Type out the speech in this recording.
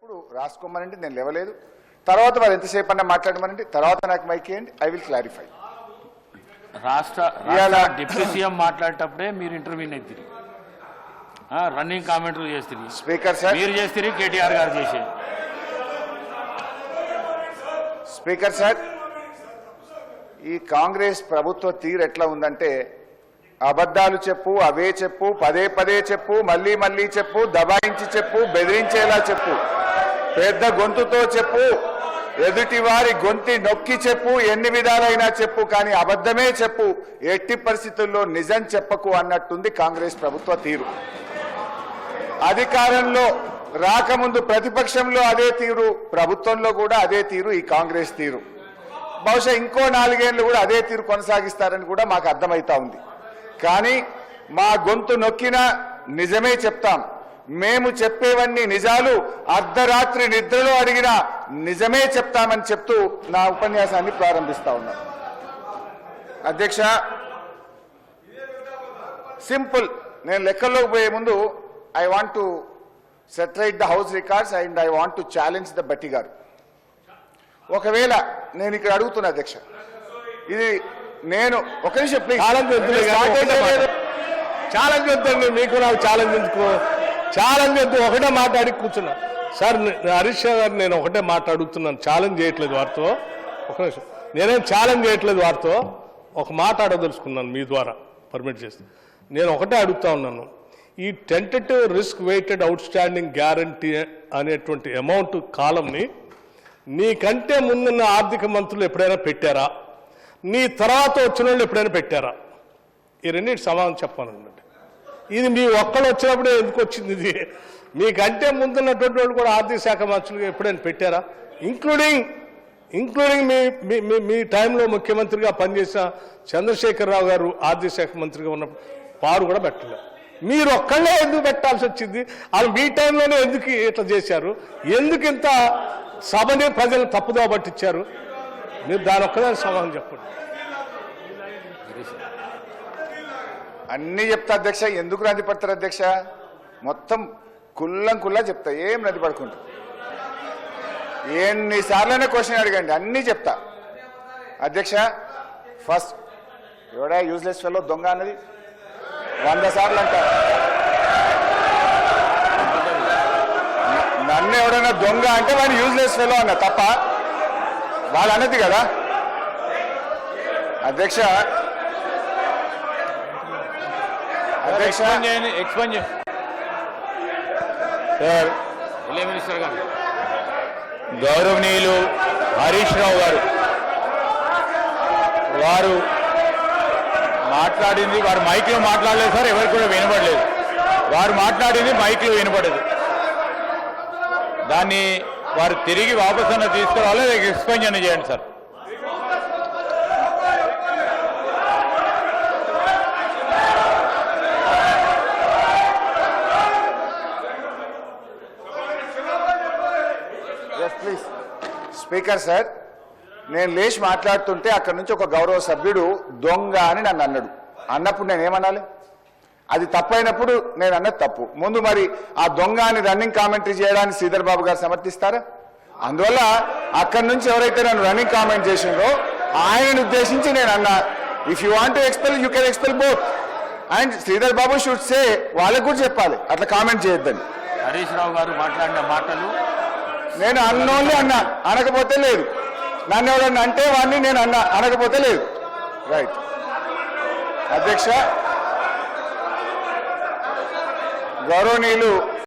అన్నప్పుడు రాసుకోమనండి, నేను లేవలేదు. తర్వాత వారు ఎంతసేపు అన్నా మాట్లాడమనండి, తర్వాత నాకు మైక్ ఇవ్వండి, ఐ విల్ క్లారిఫై. రాష్ట్ర డిప్యూటీ సీఎం మాట్లాడేటప్పుడే మీరు ఇంటర్వ్యూని ఎత్తిరి, రన్నింగ్ కామెంట్లు చేస్తుంది. స్పీకర్ సార్, మీరు చేస్తుంది, కేటీఆర్ గారు చేసే. స్పీకర్ సార్, ఈ కాంగ్రెస్ ప్రభుత్వ తీరు ఎట్లా ఉందంటే, అబద్ధాలు చెప్పు, అవే చెప్పు, పదే పదే చెప్పు, మళ్ళీ మళ్ళీ చెప్పు, దబాయించి చెప్పు, బెదిరించేలా చెప్పు, పెద్ద గొంతుతో చెప్పు, ఎదుటి వారి గొంతి నొక్కి చెప్పు, ఎన్ని విధాలైనా చెప్పు, కానీ అబద్ధమే చెప్పు, ఎట్టి పరిస్థితుల్లో నిజం చెప్పకు అన్నట్టుంది కాంగ్రెస్ ప్రభుత్వ తీరు. అధికారంలో రాకముందు ప్రతిపక్షంలో అదే తీరు, ప్రభుత్వంలో కూడా అదే తీరు ఈ కాంగ్రెస్ తీరు. బహుశా ఇంకో 4 ఏళ్లు కూడా అదే తీరు కొనసాగిస్తారని కూడా మాకు అర్థమవుతా ఉంది. కానీ మా గొంతు నొక్కినా నిజమే చెప్తాం, మేము చెప్పేవన్నీ నిజాలు, అర్ధరాత్రి నిద్రలో అడిగినా నిజమే చెప్తామని చెప్తూ నా ఉపన్యాసాన్ని ప్రారంభిస్తా ఉన్నాను. అధ్యక్ష, సింపుల్, నేను లెక్కల్లోకి పోయే ముందు I want to set right the house records and I want to challenge the బట్టి గారు. ఒకవేళ నేను ఇక్కడ అడుగుతున్నా అధ్యక్ష, ఇది నేను ఒక నిమిషం ప్లీజ్, ఛాలెంజ్ వద్దండి, మీకు నాకు ఛాలెంజ్ ఎందుకు, ఛాలెంజ్ వద్దు, ఒకటే మాట అడిగి కూర్చున్నా. సార్ హరీష్ గారు, నేను ఒకటే మాట అడుగుతున్నాను, ఛాలెంజ్ చేయట్లేదు వారితో. ఒక నిమిషం, నేనేం ఛాలెంజ్ చేయట్లేదు వారితో, ఒక మాట అడగదలుచుకున్నాను మీ ద్వారా పర్మిట్ చేస్తే. నేను ఒకటే అడుగుతా ఉన్నాను, ఈ tentative risk weighted outstanding guarantee అనేటువంటి అమౌంట్ కాలంని నీకంటే ముందున్న ఆర్థిక మంత్రులు ఎప్పుడైనా పెట్టారా, నీ తర్వాత వచ్చిన వాళ్ళు ఎప్పుడైనా పెట్టారా? ఈ రెండింటి సమాధానం చెప్పానండి. ఇది మీ ఒక్కళ్ళు వచ్చినప్పుడే ఎందుకు వచ్చింది? ఇది మీకంటే ముందున్నటువంటి వాళ్ళు కూడా ఆర్థిక శాఖ మంత్రులుగా ఎప్పుడైనా పెట్టారా? ఇంక్లూడింగ్ మీ టైంలో ముఖ్యమంత్రిగా పనిచేసిన చంద్రశేఖరరావు గారు ఆర్థిక శాఖ మంత్రిగా ఉన్నప్పుడు వారు కూడా పెట్టలేదు. మీరు ఒక్కళ్ళే ఎందుకు పెట్టాల్సి వచ్చింది? వాళ్ళు మీ టైంలోనే ఎందుకు ఇట్లా చేశారు? ఎందుకు ఇంత సభని ప్రజలు తప్పుదోవ పట్టించారు? మీరు దాని ఒక్కదానికి సమాధానం చెప్పండి. అన్నీ చెప్తా అధ్యక్ష, ఎందుకు నది పడతారు అధ్యక్ష? మొత్తం కుల్లా చెప్తా, ఏం నది పడుకుంటా. ఎన్నిసార్లైనా క్వశ్చన్ అడగండి, అన్నీ చెప్తా అధ్యక్ష. ఫస్ట్, ఎవడా యూజ్లెస్ ఫెలో దొంగ అన్నది 100 సార్లు అంటారు. నన్ను ఎవడైనా దొంగ అంటే వాడు యూజ్లెస్ ఫెలో అన్న తప్ప వాళ్ళు అన్నది కదా అధ్యక్ష. గౌరవనీయులు హరీష్ రావు గారు, వారు మాట్లాడింది, వారు మైక్లో మాట్లాడలేదు సార్, ఎవరికి కూడా వినపడలేదు. వారు మాట్లాడింది మైక్లో వినపడదు. దాన్ని వారు తిరిగి వాపసు అన్న తీసుకురావాలి, ఎక్స్ప్లెయిన్ చేయండి సార్. ప్లీజ్ స్పీకర్ సార్, నేను లేచి మాట్లాడుతుంటే అక్కడి నుంచి ఒక గౌరవ సభ్యుడు దొంగ అని నన్ను అన్నాడు. అన్నప్పుడు నేనేమనాలి? అది తప్పైనప్పుడు నేను అన్నది తప్పు. ముందు మరి ఆ దొంగ అని రన్నింగ్ కామెంటరీ చేయడానికి శ్రీధర్ బాబు గారు సమర్థిస్తారా? అందువల్ల అక్కడి నుంచి ఎవరైతే నన్ను రన్నింగ్ కామెంట్ చేసిండ్రో ఆయనను ఉద్దేశించి నేను అన్నా, if you want to expel you can expel both. And Sridhar Babu should say, వాళ్ళకు కూడా చెప్పాలి అట్లా కామెంట్ చేయొద్దని. హరీష్ రావు గారు మాట్లాడిన మాటలు నేను అన్నోన్లీ అన్నా, అనకపోతే లేదు. నన్ను ఎవరన్నా అంటే వాడిని నేను అన్నా, అనకపోతే లేదు. రైట్ అధ్యక్ష, గౌరవనీయులు